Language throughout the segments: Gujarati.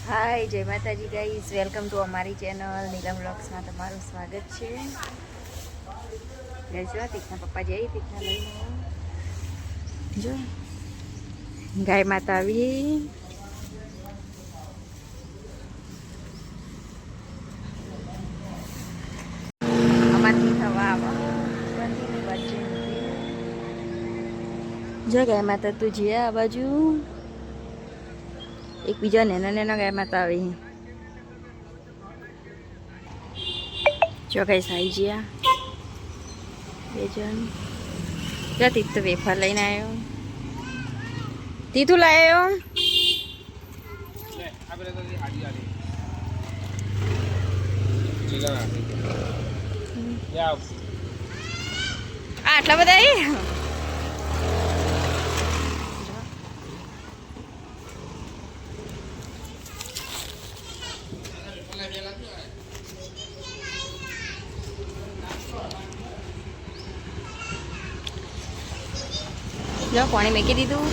હાય જય માતાજી ગાઈસ, વેલકમ ટુ અમારી ચેનલ નીલમ વ્લોગ્સમાં તમારું સ્વાગત છે. જો તીકના પપ્પા જઈ તીકના લઈને જો ગાય માતા આવી. અમારથી થવા જો ગાય માતા તું જે આ બાજુ એક બીજા નેના ગાય માતા આવી. જો ગાય સાઈ જ્યા બે જણ જો તીત તો વેફર લઈને આવ્યો. તીતું લાવ્યો આટલા બધા જો પાણી મેકી દીધું.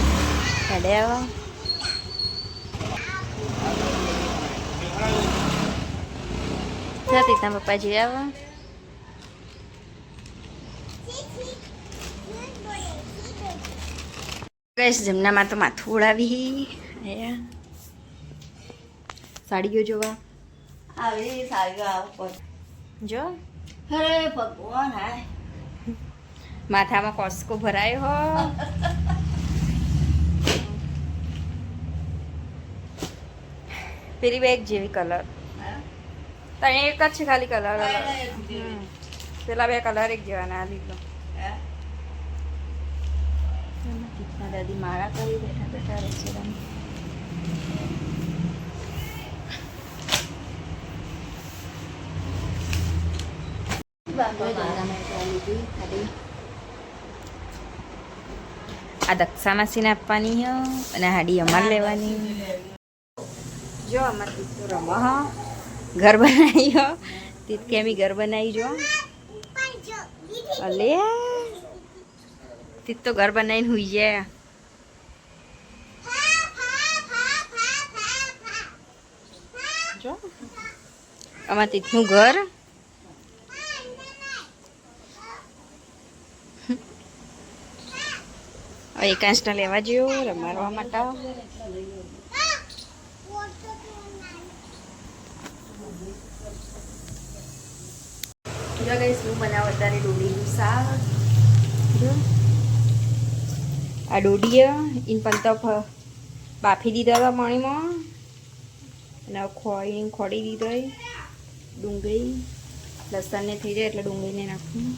હેડે આવો જતી ત્યાં પપ્પા જઈ આવો. ગઈશ જમનામાં તો માથું ઉડાવી. સાડીઓ જોવા આવી સાડીઓ આવ જો અરે ભગવાન હાય માથામાં કોસ્કો ભરાયો હો. પેલી બેગ જેવી કલર તો એક જ છે ખાલી કલર. પેલા બે કલર એક જેવાના લીધો. દાદી માળા કરી બેઠા બેઠા રેસ્ટોરન્ટ. આ દક્ષા માસીને આપવાની હ અને હાડી અમારે લેવાની. જો અમારે તીત તો રમા હ ઘર બનાવી હો. તીત કેમી ઘર બનાવી જો અલે તીત તો ઘર બનાવીને હુઈ જાય. જો અમારે તીતનું ઘર. એકાંશના લેવા જેવું રમાડવા માટે. જો ગઈશ હું બનાવું અત્યારે ડોડીનું શાક. જો આ ડોડી ઇન પંતો બાફી દીધા હતા પાણીમાં અને ખોડી દીધો. ડુંગળી લસણને થઈ જાય એટલે ડુંગળીને નાખવું.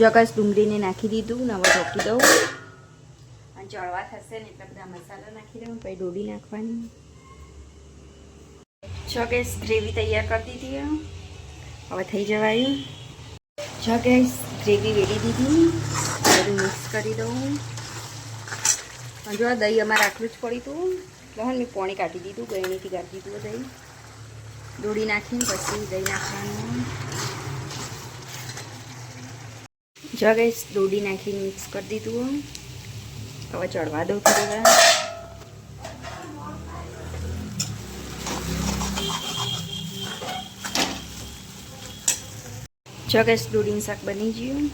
જો કશ ડુંગળીને નાખી દીધું ને હવે ઢોકી દઉં અને ચડવા થશે ને એટલા બધા મસાલા નાખી દઉં. પછી ડોડી નાખવાની. જો ગેસ ગ્રેવી તૈયાર કરી દીધી. હવે થઈ જવાયું. જો ગેસ ગ્રેવી વેડી દીધી. બધું મિક્સ કરી દઉં. જો દહીં અમારે આટલું જ પડ્યું હતું એટલે મેં પાણી કાઢી દીધું. ગળણીથી કાઢી દીધું દહીં. ડોડી નાખીને પછી દહીં નાખવાનું. જો ગઈશ ડોડી નાખીને મિક્સ કરી દીધું. હવે ચડવા દઉં થોડી વાર. જો ગઈશ ડોડીનું શાક બની ગયું.